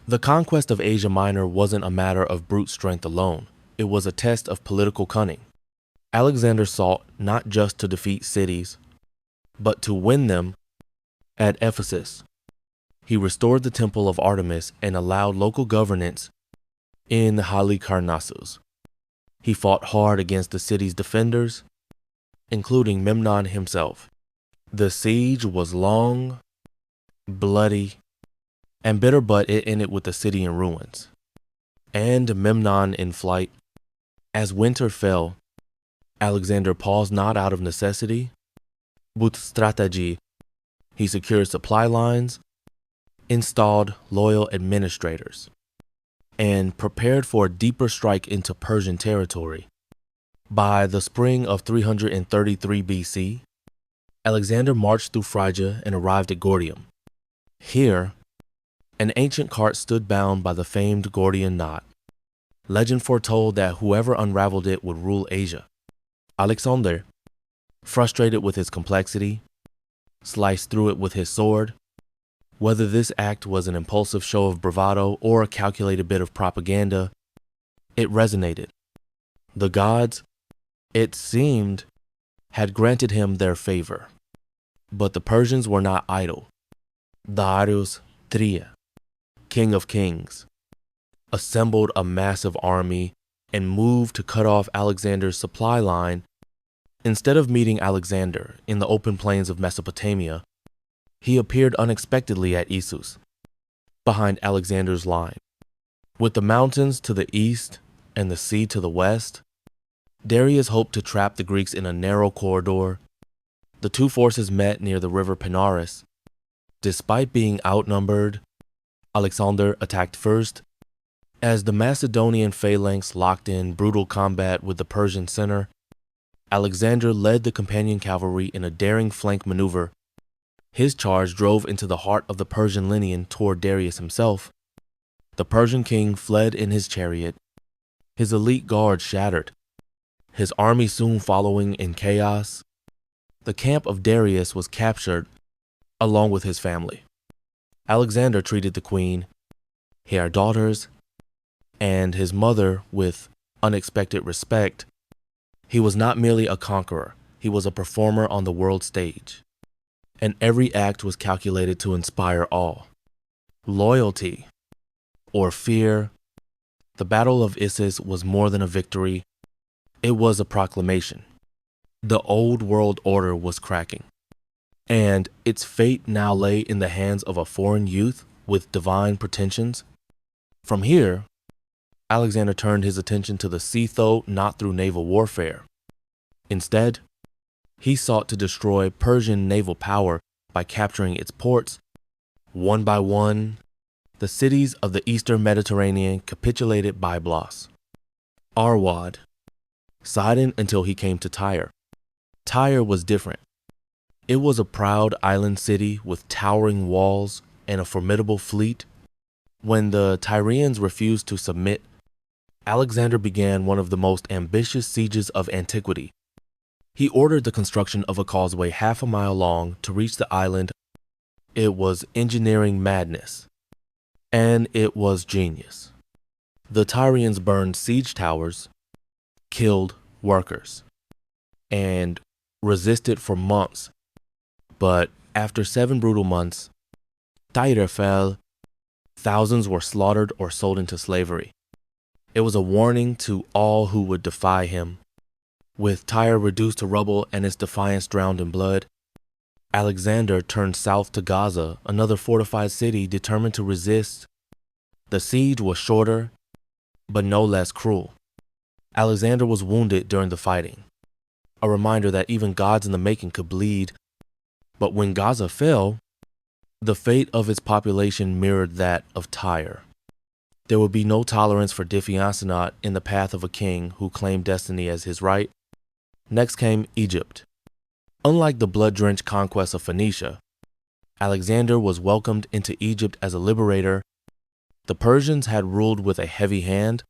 The conquest of Asia Minor wasn't a matter of brute strength alone. It was a test of political cunning. Alexander sought not just to defeat cities, but to win them. At Ephesus, he restored the temple of Artemis and allowed local governance in Halicarnassus. He fought hard against the city's defenders, including Memnon himself. The siege was long, bloody, and bitter, but it ended with the city in ruins, and Memnon in flight. As winter fell, Alexander paused not out of necessity, but strategy. He secured supply lines, installed loyal administrators, and prepared for a deeper strike into Persian territory. By the spring of 333 BC, Alexander marched through Phrygia and arrived at Gordium. Here, an ancient cart stood bound by the famed Gordian knot. Legend foretold that whoever unraveled it would rule Asia. Alexander, frustrated with its complexity, sliced through it with his sword. Whether this act was an impulsive show of bravado or a calculated bit of propaganda, it resonated. The gods, it seemed, had granted him their favor. But the Persians were not idle. Darius III, king of kings, assembled a massive army and moved to cut off Alexander's supply line. Instead of meeting Alexander in the open plains of Mesopotamia, he appeared unexpectedly at Issus, behind Alexander's line. With the mountains to the east and the sea to the west, Darius hoped to trap the Greeks in a narrow corridor. The two forces met near the river Panaris. Despite being outnumbered, Alexander attacked first. As the Macedonian phalanx locked in brutal combat with the Persian center, Alexander led the companion cavalry in a daring flank maneuver. His charge drove into the heart of the Persian lineage toward Darius himself. The Persian king fled in his chariot, his elite guard shattered, his army soon following in chaos. The camp of Darius was captured along with his family. Alexander treated the queen, her daughters, and his mother with unexpected respect. He was not merely a conqueror, he was a performer on the world stage. And every act was calculated to inspire awe, loyalty, or fear. The Battle of Issus was more than a victory, it was a proclamation. The old world order was cracking, and its fate now lay in the hands of a foreign youth with divine pretensions. From here, Alexander turned his attention to the sea, though not through naval warfare. Instead, he sought to destroy Persian naval power by capturing its ports. One by one, the cities of the eastern Mediterranean capitulated by Byblos, Arwad, Sidon until he came to Tyre. Tyre was different. It was a proud island city with towering walls and a formidable fleet. When the Tyrians refused to submit, Alexander began one of the most ambitious sieges of antiquity. He ordered the construction of a causeway half a mile long to reach the island. It was engineering madness, and it was genius. The Tyrians burned siege towers, killed workers, and resisted for months. But after 7 brutal months, Tyre fell. Thousands were slaughtered or sold into slavery. It was a warning to all who would defy him. With Tyre reduced to rubble and its defiance drowned in blood, Alexander turned south to Gaza, another fortified city determined to resist. The siege was shorter, but no less cruel. Alexander was wounded during the fighting, a reminder that even gods in the making could bleed. But when Gaza fell, the fate of its population mirrored that of Tyre. There would be no tolerance for defiance in the path of a king who claimed destiny as his right. Next came Egypt. Unlike the blood-drenched conquest of Phoenicia, Alexander was welcomed into Egypt as a liberator. The Persians had ruled with a heavy hand,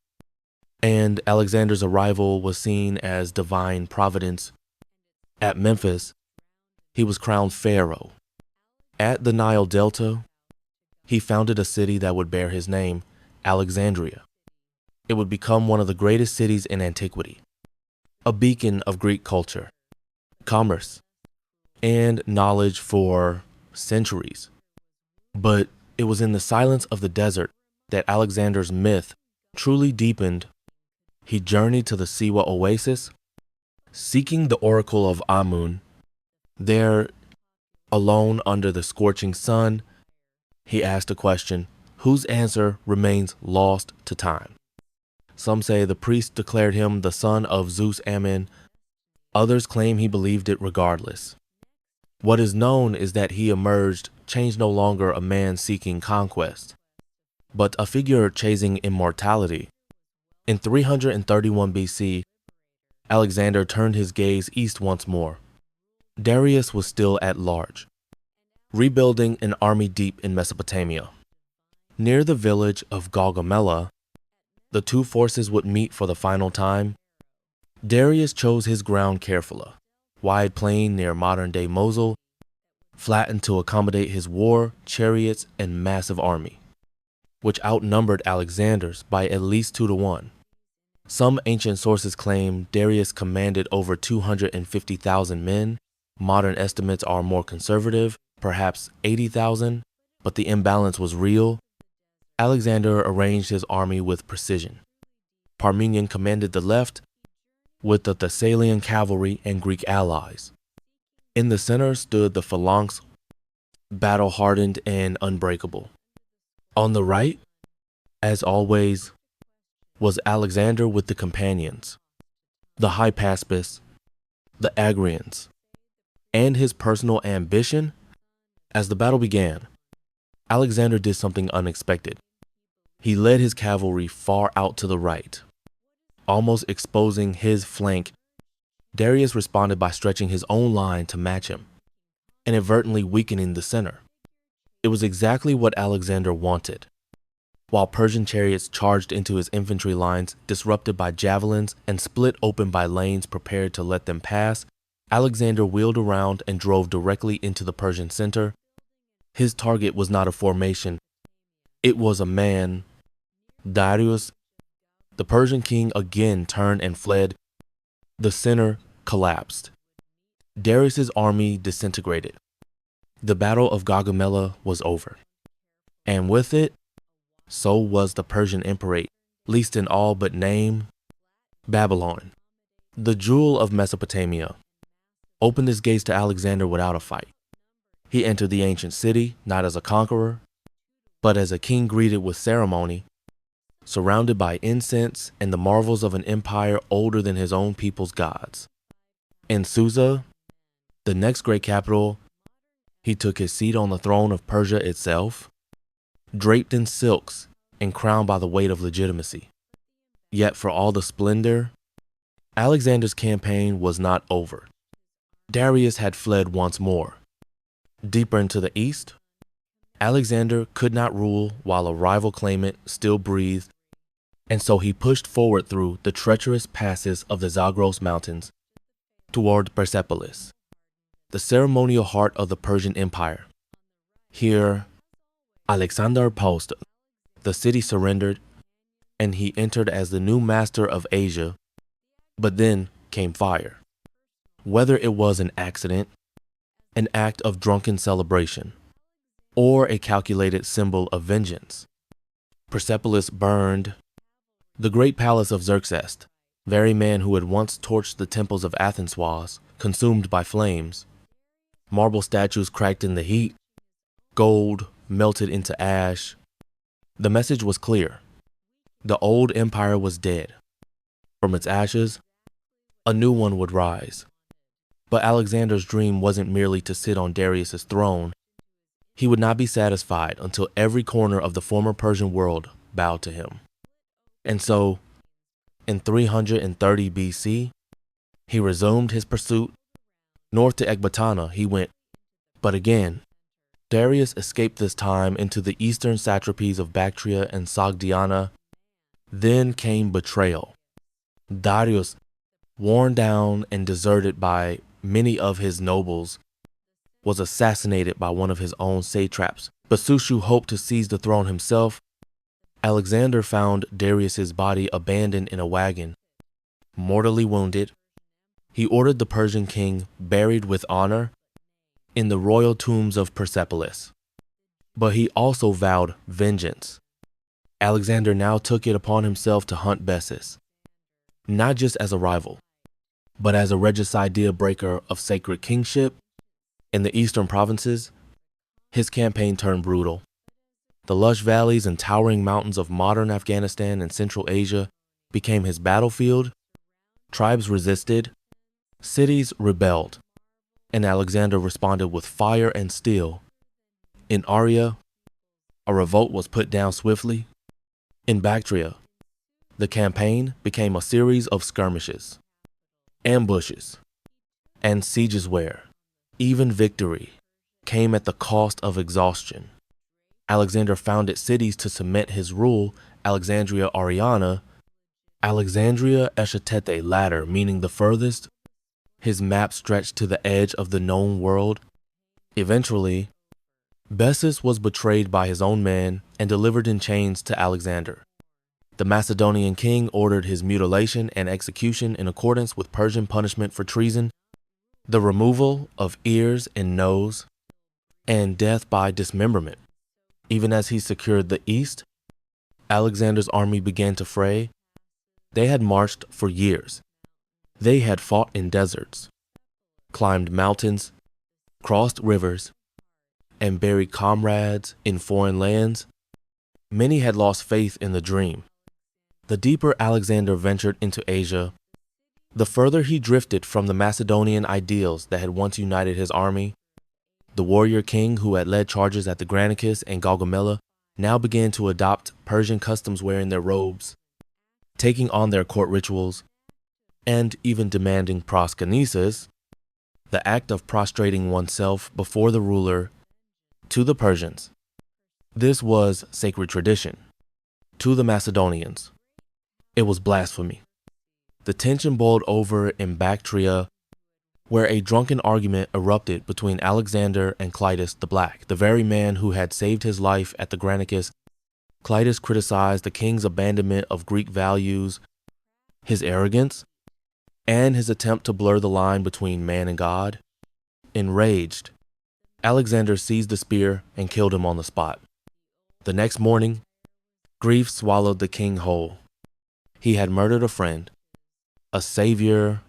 and Alexander's arrival was seen as divine providence. At Memphis, he was crowned pharaoh. At the Nile Delta, he founded a city that would bear his name, Alexandria. It would become one of the greatest cities in antiquity, a beacon of Greek culture, commerce, and knowledge for centuries. But it was in the silence of the desert that Alexander's myth truly deepened. He journeyed to the Siwa oasis, seeking the oracle of Amun. There, alone under the scorching sun, he asked a question whose answer remains lost to time. Some say the priest declared him the son of Zeus Ammon. Others claim he believed it regardless. What is known is that he emerged changed no longer a man seeking conquest, but a figure chasing immortality. In 331 BC, Alexander turned his gaze east once more. Darius was still at large, rebuilding an army deep in Mesopotamia. Near the village of Gaugamela, the two forces would meet for the final time. Darius chose his ground carefully, wide plain near modern-day Mosul, flattened to accommodate his war, chariots, and massive army, which outnumbered Alexander's by at least 2-1. Some ancient sources claim Darius commanded over 250,000 men. Modern estimates are more conservative, perhaps 80,000, but the imbalance was real. Alexander arranged his army with precision. Parmenion commanded the left, with the Thessalian cavalry and Greek allies. In the center stood the phalanx, battle-hardened and unbreakable. On the right, as always, was Alexander with the companions, the Hypaspes, the Agrians, and his personal ambition. As the battle began, Alexander did something unexpected. He led his cavalry far out to the right, almost exposing his flank. Darius responded by stretching his own line to match him, inadvertently weakening the center. It was exactly what Alexander wanted. While Persian chariots charged into his infantry lines, disrupted by javelins and split open by lanes prepared to let them pass, Alexander wheeled around and drove directly into the Persian center. His target was not a formation. It was a man. Darius, the Persian king, again turned and fled. The center collapsed. Darius's army disintegrated. The Battle of Gaugamela was over. And with it, so was the Persian Empire, least in all but name, Babylon, the jewel of Mesopotamia, opened its gates to Alexander without a fight. He entered the ancient city not as a conqueror, but as a king greeted with ceremony, surrounded by incense and the marvels of an empire older than his own people's gods. In Susa, the next great capital, he took his seat on the throne of Persia itself, draped in silks and crowned by the weight of legitimacy. Yet for all the splendor, Alexander's campaign was not over. Darius had fled once more. Deeper into the east, Alexander could not rule while a rival claimant still breathed, and so he pushed forward through the treacherous passes of the Zagros Mountains toward Persepolis, the ceremonial heart of the Persian Empire. Here, Alexander paused. The city surrendered, and he entered as the new master of Asia. But then came fire. Whether it was an accident, an act of drunken celebration, or a calculated symbol of vengeance, Persepolis burned. The great palace of Xerxes, very man who had once torched the temples of Athens, was consumed by flames. Marble statues cracked in the heat, gold melted into ash. The message was clear. The old empire was dead. From its ashes, a new one would rise. But Alexander's dream wasn't merely to sit on Darius's throne. He would not be satisfied until every corner of the former Persian world bowed to him. And so, in 330 BC, he resumed his pursuit. North to Ecbatana he went, but again, Darius escaped this time into the eastern satrapies of Bactria and Sogdiana. Then came betrayal. Darius, worn down and deserted by many of his nobles, was assassinated by one of his own satraps But Sushu hoped to seize the throne himself. Alexander found Darius's body abandoned in a wagon, mortally wounded. He ordered the Persian king buried with honor in the royal tombs of Persepolis. But he also vowed vengeance. Alexander now took it upon himself to hunt Bessus, not just as a rival, but as a regicide breaker of sacred kingship. In the eastern provinces, his campaign turned brutal. The lush valleys and towering mountains of modern Afghanistan and Central Asia became his battlefield. Tribes resisted, cities rebelled, and Alexander responded with fire and steel. In Arya, a revolt was put down swiftly. In Bactria, the campaign became a series of skirmishes, ambushes, and sieges where even victory came at the cost of exhaustion. Alexander founded cities to cement his rule: Alexandria Ariana, Alexandria Eshatete Ladder, meaning the furthest. His map stretched to the edge of the known world. Eventually, Bessus was betrayed by his own men and delivered in chains to Alexander. The Macedonian king ordered his mutilation and execution in accordance with Persian punishment for treason, the removal of ears and nose, and death by dismemberment. Even as he secured the east, Alexander's army began to fray. They had marched for years. They had fought in deserts, climbed mountains, crossed rivers, and buried comrades in foreign lands. Many had lost faith in the dream. The deeper Alexander ventured into Asia, the further he drifted from the Macedonian ideals that had once united his army. The warrior king who had led charges at the Granicus and Gaugamela now began to adopt Persian customs, wearing their robes, taking on their court rituals, and even demanding proskynesis, the act of prostrating oneself before the ruler. To the Persians, this was sacred tradition. To the Macedonians, it was blasphemy. The tension boiled over in Bactria, where a drunken argument erupted between Alexander and Clitus the Black, the very man who had saved his life at the Granicus. Clitus criticized the king's abandonment of Greek values, his arrogance, and his attempt to blur the line between man and God. Enraged, Alexander seized the spear and killed him on the spot. The next morning, grief swallowed the king whole. He had murdered a friend, a savior,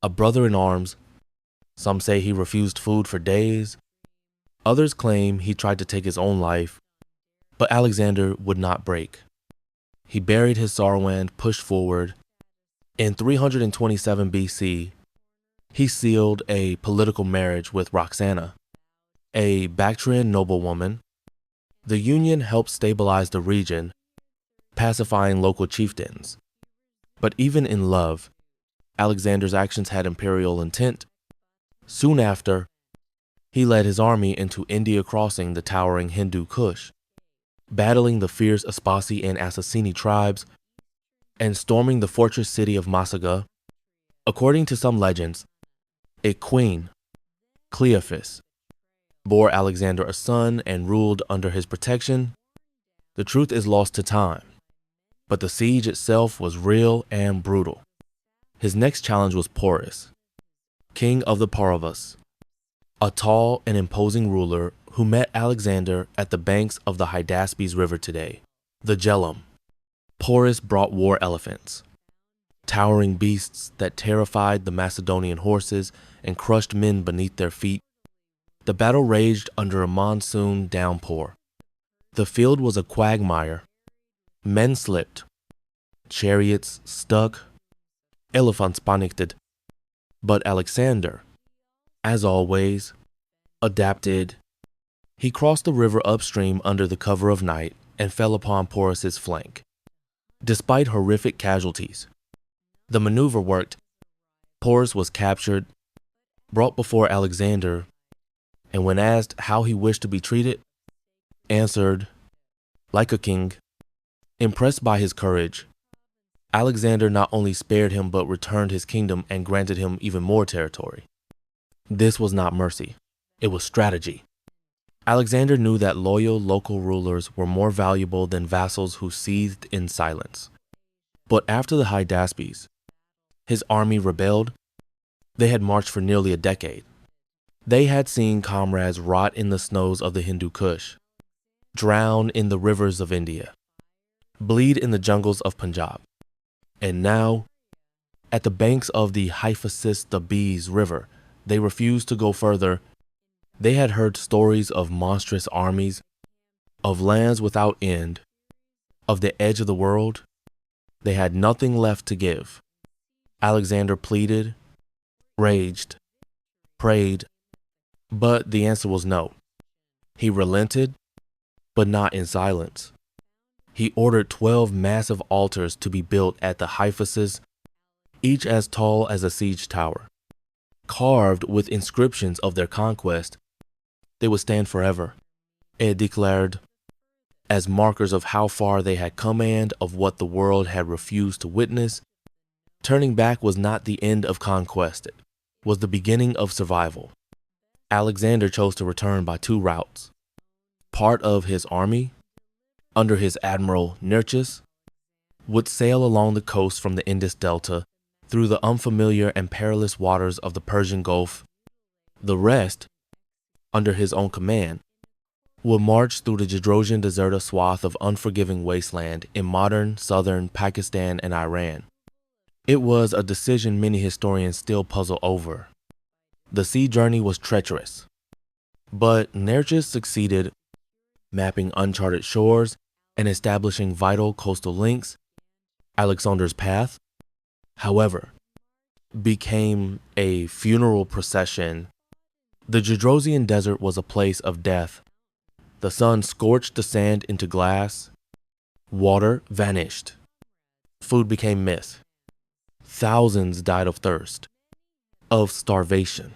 a brother in arms. Some say he refused food for days. Others claim he tried to take his own life, but Alexander would not break. He buried his sorrow and pushed forward. In 327 BC, he sealed a political marriage with Roxana, a Bactrian noblewoman. The union helped stabilize the region, pacifying local chieftains. But even in love, Alexander's actions had imperial intent. Soon after, he led his army into India, crossing the towering Hindu Kush, battling the fierce Aspasi and Assassini tribes, and storming the fortress city of Masaga. According to some legends, a queen, Cleophas, bore Alexander a son and ruled under his protection. The truth is lost to time, but the siege itself was real and brutal. His next challenge was Porus, king of the Pauravas, a tall and imposing ruler who met Alexander at the banks of the Hydaspes River today, the Jhelum. Porus brought war elephants, towering beasts that terrified the Macedonian horses and crushed men beneath their feet. The battle raged under a monsoon downpour. The field was a quagmire. Men slipped, chariots stuck, elephants panicked. But Alexander, as always, adapted. He crossed the river upstream under the cover of night and fell upon Porus's flank. Despite horrific casualties, the maneuver worked. Porus was captured, brought before Alexander, and when asked how he wished to be treated, answered, like a king. Impressed by his courage, Alexander not only spared him but returned his kingdom and granted him even more territory. This was not mercy, it was strategy. Alexander knew that loyal local rulers were more valuable than vassals who seethed in silence. But after the Hydaspes, his army rebelled. They had marched for nearly a decade. They had seen comrades rot in the snows of the Hindu Kush, drown in the rivers of India, bleed in the jungles of Punjab. And now, at the banks of the Hyphacys River, they refused to go further. They had heard stories of monstrous armies, of lands without end, of the edge of the world. They had nothing left to give. Alexander pleaded, raged, prayed, but the answer was no. He relented, but not in silence. He ordered 12 massive altars to be built at the Hyphacys, each as tall as a siege tower. Carved with inscriptions of their conquest, they would stand forever, it declared, as markers of how far they had come and of what the world had refused to witness. Turning back was not the end of conquest, it was the beginning of survival. Alexander chose to return by two routes. Part of his army, under his admiral Nearchus, would sail along the coast from the Indus Delta through the unfamiliar and perilous waters of the Persian Gulf. The rest, under his own command, would march through the Gedrosian deserta swath of unforgiving wasteland in modern southern Pakistan and Iran. It was a decision many historians still puzzle over. The sea journey was treacherous, but Nearchus succeeded, mapping uncharted shores and establishing vital coastal links. Alexander's path, however, became a funeral procession. The Gedrosian desert was a place of death. The sun scorched the sand into glass. Water vanished. Food became myth. Thousands died of thirst, of starvation,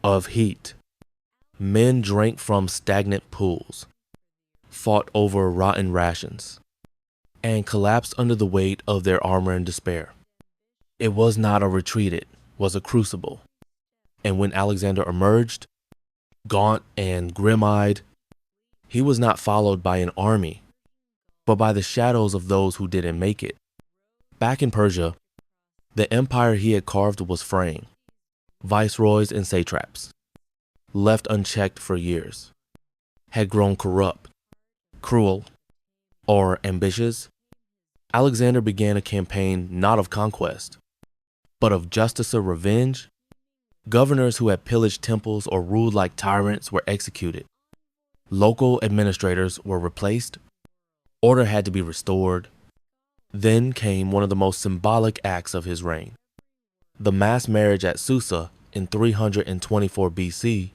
of heat. Men drank from stagnant pools, fought over rotten rations, and collapsed under the weight of their armor and despair. It was not a retreat, it was a crucible. And when Alexander emerged, gaunt and grim-eyed, he was not followed by an army, but by the shadows of those who didn't make it. Back in Persia, the empire he had carved was fraying. Viceroys and satraps, left unchecked for years, had grown corrupt, cruel, or ambitious. Alexander began a campaign not of conquest, but of justice or revenge. Governors who had pillaged temples or ruled like tyrants were executed. Local administrators were replaced. Order had to be restored. Then came one of the most symbolic acts of his reign. The mass marriage at Susa in 324 BC.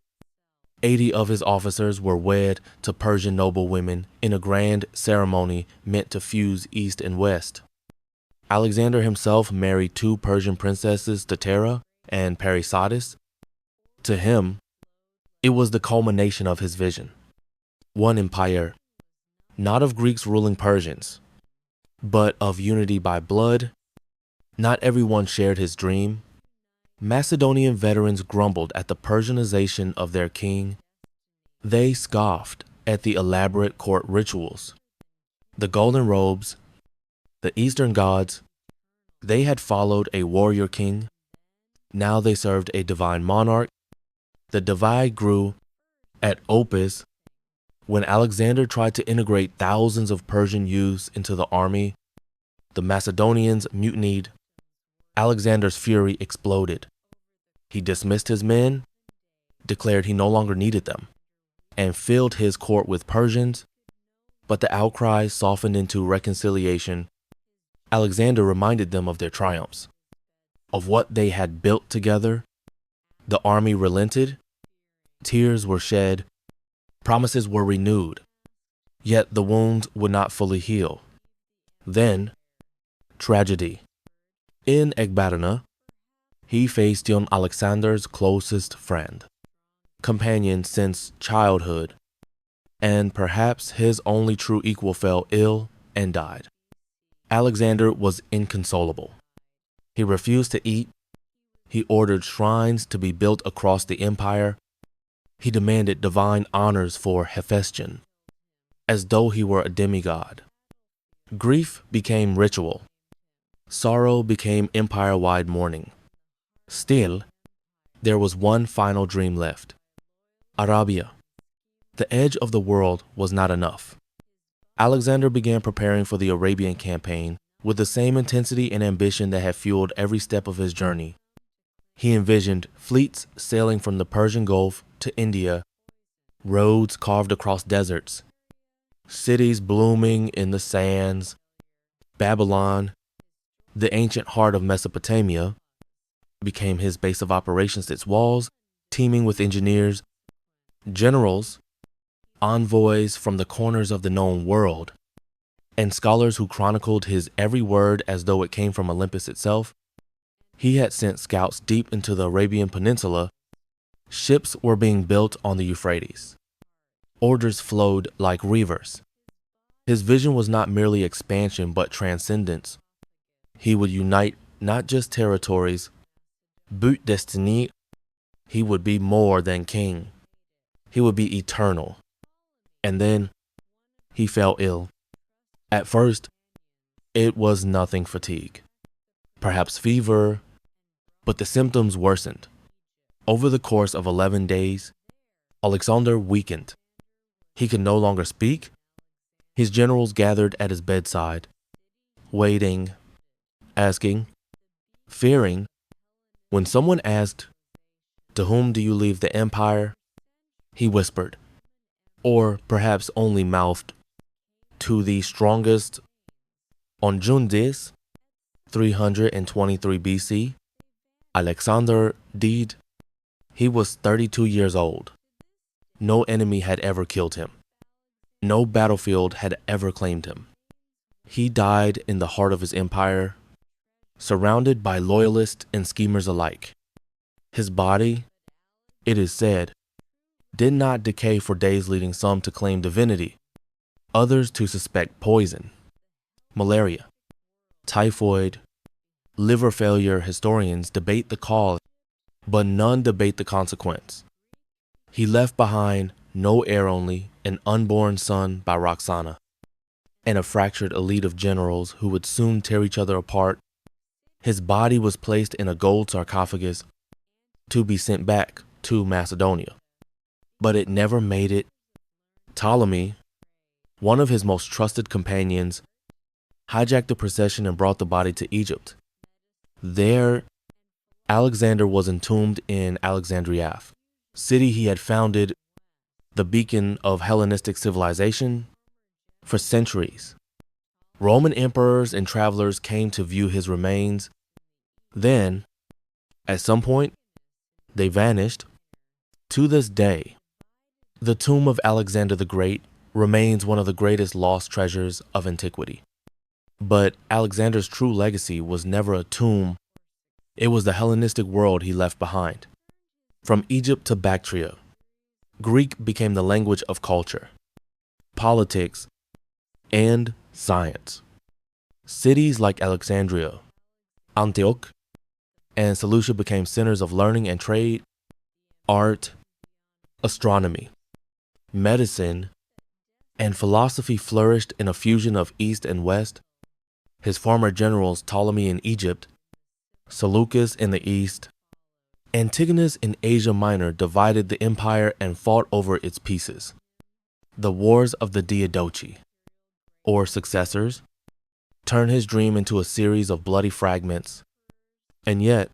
80 of his officers were wed to Persian noblewomen in a grand ceremony meant to fuse East and West. Alexander himself married two Persian princesses, Tatera and Parysatis. To him, it was the culmination of his vision. One empire, not of Greeks ruling Persians, but of unity by blood. Not everyone shared his dream. Macedonian veterans grumbled at the Persianization of their king. They scoffed at the elaborate court rituals, the golden robes, the Eastern gods. They had followed a warrior king. Now they served a divine monarch. The divide grew at Opis when Alexander tried to integrate thousands of Persian youths into the army. The Macedonians mutinied. Alexander's fury exploded. He dismissed his men, declared he no longer needed them, and filled his court with Persians. But the outcry softened into reconciliation. Alexander reminded them of their triumphs, of what they had built together. The army relented. Tears were shed. Promises were renewed. Yet the wounds would not fully heal. Then, tragedy. In Ecbatana, he faced young Alexander's closest friend, companion since childhood, and perhaps his only true equal fell ill and died. Alexander was inconsolable. He refused to eat. He ordered shrines to be built across the empire. He demanded divine honors for Hephaestion, as though he were a demigod. Grief became ritual. Sorrow became empire-wide mourning. Still, there was one final dream left. Arabia. The edge of the world was not enough. Alexander began preparing for the Arabian campaign with the same intensity and ambition that had fueled every step of his journey. He envisioned fleets sailing from the Persian Gulf to India, roads carved across deserts, cities blooming in the sands. Babylon, the ancient heart of Mesopotamia, became his base of operations, its walls teeming with engineers, generals, envoys from the corners of the known world, and scholars who chronicled his every word as though it came from Olympus itself. He had sent scouts deep into the Arabian Peninsula. Ships were being built on the Euphrates. Orders flowed like rivers. His vision was not merely expansion but transcendence. He would unite not just territories, but destiny. He would be more than king. He would be eternal. And then he fell ill. At first, it was nothing fatigue, perhaps fever, but the symptoms worsened. Over the course of 11 days, Alexander weakened. He could no longer speak. His generals gathered at his bedside, waiting, asking, fearing. When someone asked, "To whom do you leave the empire?" he whispered, or perhaps only mouthed, "To the strongest." On June 10th, 323 BC, Alexander died. He was 32 years old. No enemy had ever killed him. No battlefield had ever claimed him. He died in the heart of his empire, surrounded by loyalists and schemers alike. His body, it is said, did not decay for days, leading some to claim divinity, others to suspect poison, malaria, typhoid, liver failure. Historians debate the cause, but none debate the consequence. He left behind no heir, only an unborn son by Roxana, and a fractured elite of generals who would soon tear each other apart. His body was placed in a gold sarcophagus to be sent back to Macedonia, but it never made it. Ptolemy, one of his most trusted companions, hijacked the procession and brought the body to Egypt. There, Alexander was entombed in Alexandria, city he had founded, the beacon of Hellenistic civilization. For centuries, Roman emperors and travelers came to view his remains. Then, at some point, they vanished. To this day, the tomb of Alexander the Great remains one of the greatest lost treasures of antiquity. But Alexander's true legacy was never a tomb. It was the Hellenistic world he left behind. From Egypt to Bactria, Greek became the language of culture, politics, and science. Cities like Alexandria, Antioch, and Seleucia became centers of learning and trade, art, astronomy, medicine, and philosophy flourished in a fusion of East and West. His former generals, Ptolemy in Egypt, Seleucus in the East, Antigonus in Asia Minor, divided the empire and fought over its pieces. The wars of the Diadochi, or successors, turned his dream into a series of bloody fragments. And yet,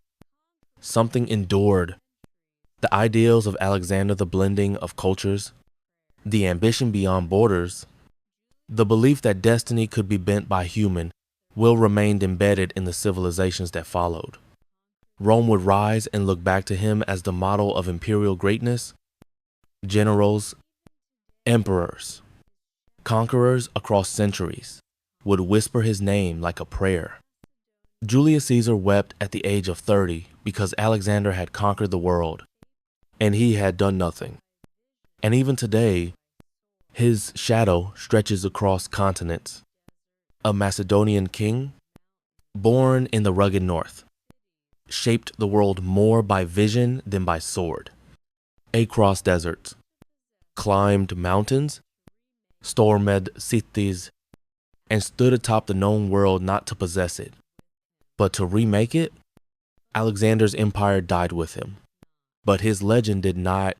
something endured. The ideals of Alexander, the blending of cultures, the ambition beyond borders, the belief that destiny could be bent by human will remain embedded in the civilizations that followed. Rome would rise and look back to him as the model of imperial greatness. Generals, emperors, conquerors across centuries would whisper his name like a prayer. Julius Caesar wept at the age of 30 because Alexander had conquered the world, and he had done nothing. And even today, his shadow stretches across continents. A Macedonian king, born in the rugged north, shaped the world more by vision than by sword. across deserts, climbed mountains, stormed cities, and stood atop the known world not to possess it, but to remake it. Alexander's empire died with him, but his legend did not